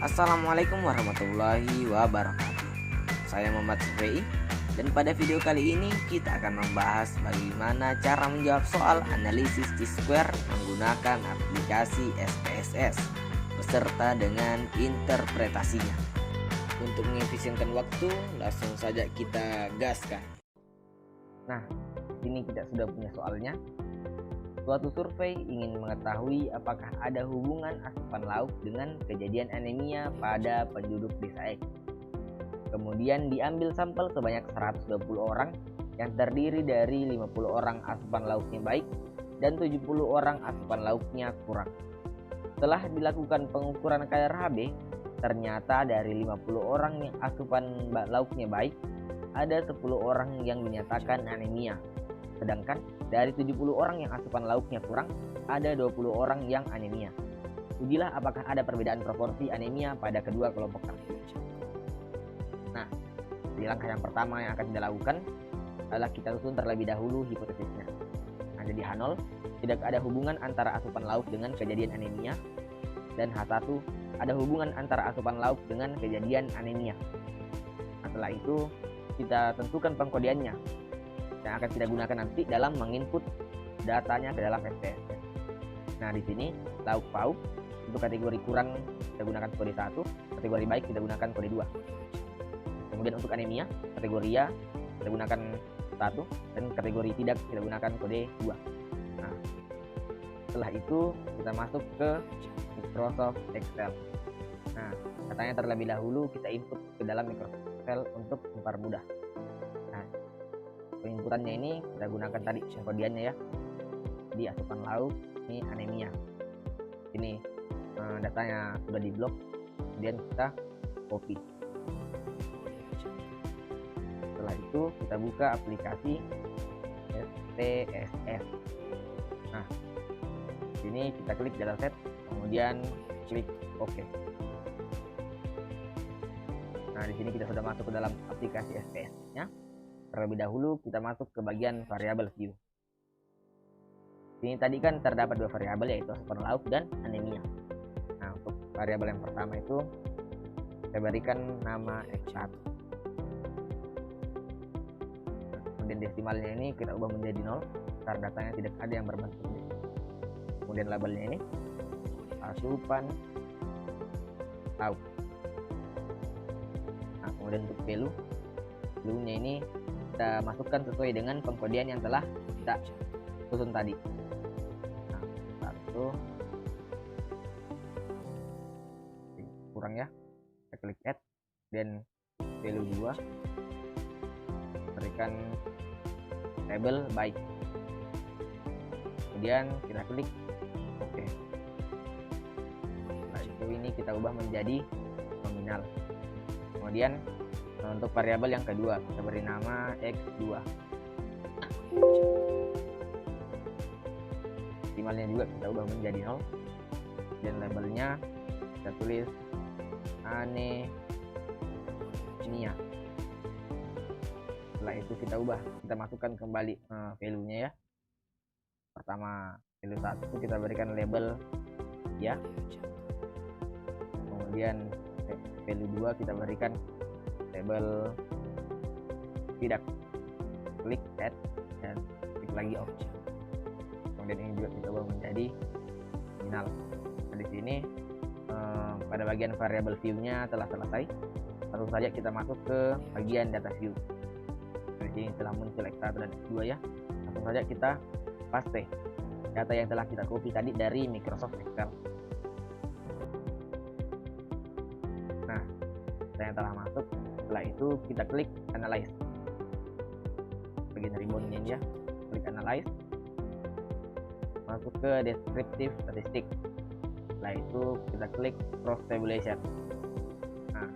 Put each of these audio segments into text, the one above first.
Assalamualaikum warahmatullahi wabarakatuh. Saya Muhammad Sufei dan pada video kali ini kita akan membahas bagaimana cara menjawab soal analisis T-square menggunakan aplikasi SPSS beserta dengan interpretasinya. Untuk mengefisienkan waktu, langsung saja kita gaskan. Nah, ini kita sudah punya soalnya. Suatu survei ingin mengetahui apakah ada hubungan asupan lauk dengan kejadian anemia pada penduduk desa X. Kemudian diambil sampel sebanyak 120 orang yang terdiri dari 50 orang asupan lauknya baik dan 70 orang asupan lauknya kurang. Setelah dilakukan pengukuran kadar Hb, ternyata dari 50 orang yang asupan lauknya baik, ada 10 orang yang dinyatakan anemia. Sedangkan dari 70 orang yang asupan lauknya kurang, ada 20 orang yang anemia. Ujilah apakah ada perbedaan proporsi anemia pada kedua kelompok tersebut. Nah, di langkah yang pertama yang akan kita lakukan adalah kita susun terlebih dahulu hipotesisnya. Nah, jadi H0 tidak ada hubungan antara asupan lauk dengan kejadian anemia, dan H1 ada hubungan antara asupan lauk dengan kejadian anemia. Nah, setelah itu kita tentukan pengkodeannya yang akan kita gunakan nanti dalam menginput datanya ke dalam SPSS. Nah, di sini lauk pauk untuk kategori kurang kita gunakan kode 1, kategori baik kita gunakan kode 2. Kemudian untuk anemia, kategori ya kita gunakan 1 dan kategori tidak kita gunakan kode 2. Nah, setelah itu kita masuk ke Microsoft Excel. Nah, katanya terlebih dahulu kita input ke dalam Microsoft Excel untuk mempermudah. Penginputannya ini kita gunakan tadi pengkodeannya ya, di asupan lauk ini anemia. Ini datanya sudah di blok, kemudian kita copy. Setelah itu kita buka aplikasi SPSS. Nah, sini kita klik dataset, kemudian klik OK. Nah, di sini kita sudah masuk ke dalam aplikasi SPSS-nya. Terlebih dahulu kita masuk ke bagian variabel view. Ini tadi kan terdapat dua variabel, yaitu asupan lauk dan anemia. Nah, untuk variabel yang pertama itu saya berikan nama X1. Kemudian desimalnya ini kita ubah menjadi 0 karena datanya tidak ada yang berbentuk desimal. Kemudian labelnya ini asupan lauk. Nah, kemudian untuk value-nya ini kita masukkan sesuai dengan pengkodean yang telah kita susun tadi. Nah, 1 kurang ya, kita klik add, dan value 2 berikan label baik, kemudian kita klik OK. Nah, itu ini kita ubah menjadi nominal. Kemudian untuk variabel yang kedua kita beri nama X2. Desimalnya juga kita ubah menjadi 0 dan labelnya kita tulis anemia. Setelah itu kita masukkan kembali value-nya ya. Pertama value 1 kita berikan label ya. Kemudian value 2 kita berikan label tidak, klik add dan klik lagi OK. Kemudian ini juga kita ubah menjadi nominal. Nah, di sini pada bagian variabel view-nya telah selesai. Langsung saja kita masuk ke bagian data view. Di sini telah muncul X1 dan X2 ya. Langsung saja kita paste data yang telah kita copy tadi dari Microsoft Excel. Nah, data yang telah masuk. Setelah itu kita klik analyze, bagian ribbonnya ya, klik analyze, masuk ke descriptive statistik. Setelah itu kita klik cross tabulation. Nah,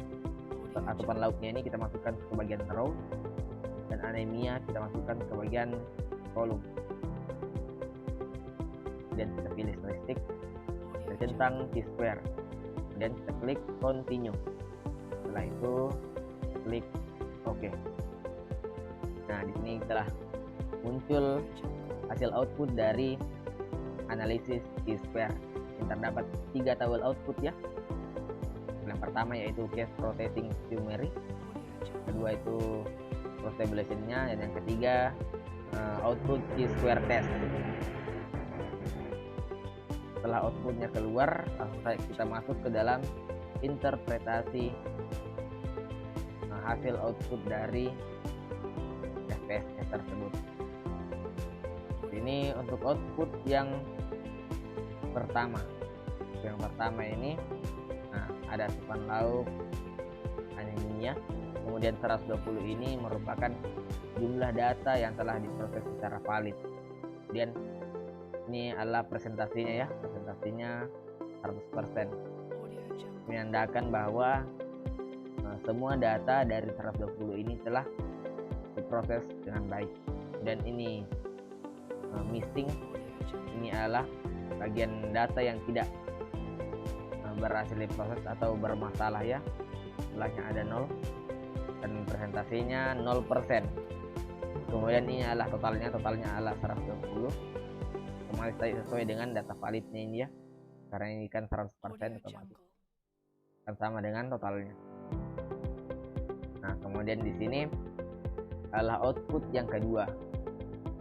asupan lauknya ini kita masukkan ke bagian row dan anemia kita masukkan ke bagian column. Dan kita pilih statistik tentang T-square dan kita klik continue. Setelah itu klik OK. Nah, di sini telah muncul hasil output dari analisis T-square. Yang terdapat 3 tabel output ya. Yang pertama yaitu case processing summary, kedua itu cross tabulation-nya, dan yang ketiga output chi-square test. Setelah outputnya keluar, langsung kita masuk ke dalam interpretasi hasil output dari SPSS tersebut. Ini untuk output yang pertama. Yang pertama ini ada asupan lauk anemia, kemudian 120 ini merupakan jumlah data yang telah diproses secara valid. Kemudian ini adalah presentasinya ya, presentasinya 100%, menandakan bahwa semua data dari 120 ini telah diproses dengan baik. Dan ini missing, ini adalah bagian data yang tidak berhasil diproses atau bermasalah ya, jumlahnya ada 0 dan presentasinya 0%. Kemudian ini adalah totalnya adalah 120, otomatis sesuai dengan data validnya ini ya, karena ini kan 100% otomatis kan sama dengan totalnya. Nah, kemudian di sini adalah output yang kedua,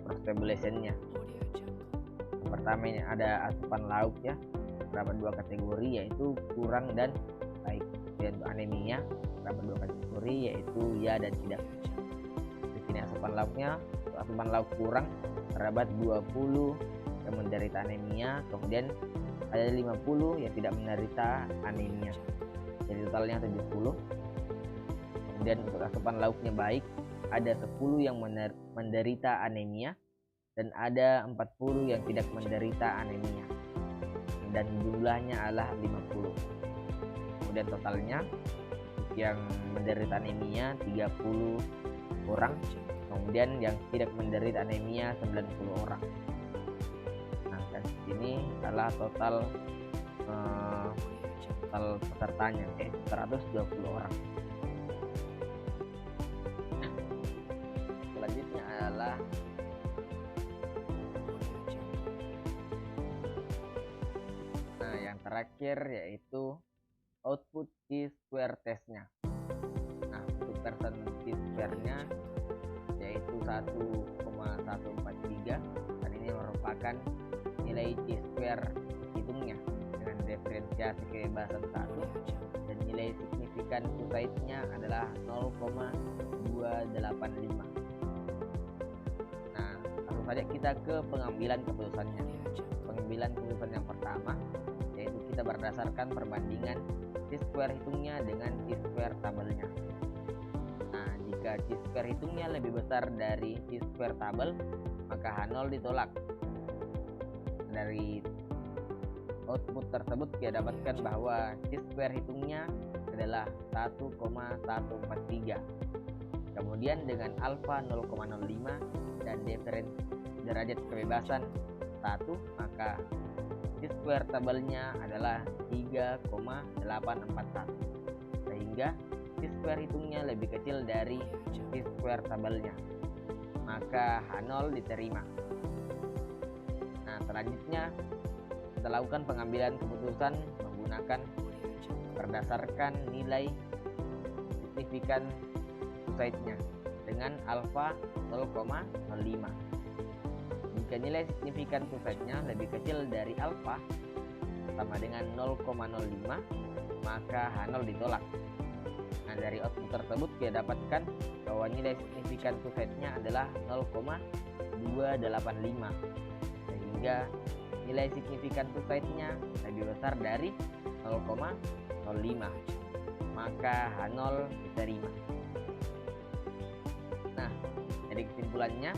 cross tabulation-nya. Yang pertama ini ada asupan lauk ya, terdapat dua kategori yaitu kurang dan baik. Dan untuk anemia terdapat dua kategori yaitu ya dan tidak. Di sini asupan lauk kurang terdapat 20 yang menderita anemia, kemudian ada 50 yang tidak menderita anemia. Jadi totalnya 70. Kemudian untuk asupan lauknya baik ada 10 yang menderita anemia dan ada 40 yang tidak menderita anemia, dan jumlahnya adalah 50. Kemudian totalnya yang menderita anemia 30 orang, kemudian yang tidak menderita anemia 90 orang. Nah, dan ini adalah total pesertanya 120 orang. Selanjutnya adalah yang terakhir yaitu output chi-square testnya. Nah, untuk persen chi-square-nya yaitu 1,143, dan ini merupakan nilai chi-square hitungnya dengan diferensiasi kebebasan 1, dan nilai signifikan suicide-nya adalah 0,285. Nah, langsung saja kita ke pengambilan keputusannya. Pengambilan keputusan yang pertama yaitu kita berdasarkan perbandingan chi-square hitungnya dengan chi-square tabelnya. Nah, jika chi-square hitungnya lebih besar dari chi-square tabel, maka H0 ditolak. Dari output tersebut kita dapatkan bahwa chi-square hitungnya adalah 1,143. Kemudian dengan alfa 0,05 dan derajat kebebasan 1, maka chi-square tabelnya adalah 3,841, sehingga chi-square hitungnya lebih kecil dari chi-square tabelnya, maka H0 diterima. Nah, selanjutnya kita lakukan pengambilan keputusan menggunakan berdasarkan nilai signifikan suicide-nya dengan alfa 0,05. Jika nilai signifikan suicide-nya lebih kecil dari alfa sama dengan 0,05, maka H0 ditolak. Nah, dari output tersebut kita dapatkan bahwa nilai signifikan suicide-nya adalah 0,285, sehingga nilai signifikan suicide-nya lebih besar dari 0,05, maka H0 diterima. Nah, jadi kesimpulannya,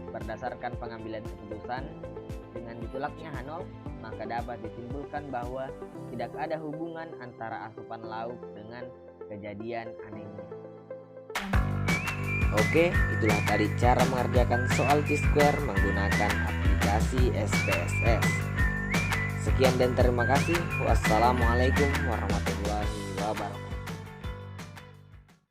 berdasarkan pengambilan keputusan dengan ditolaknya H0, maka dapat disimpulkan bahwa tidak ada hubungan antara asupan lauk dengan kejadian anemia. Oke, itulah tadi cara mengerjakan soal chi-square menggunakan aplikasi SPSS. Sekian dan terima kasih. Wassalamualaikum warahmatullahi wabarakatuh.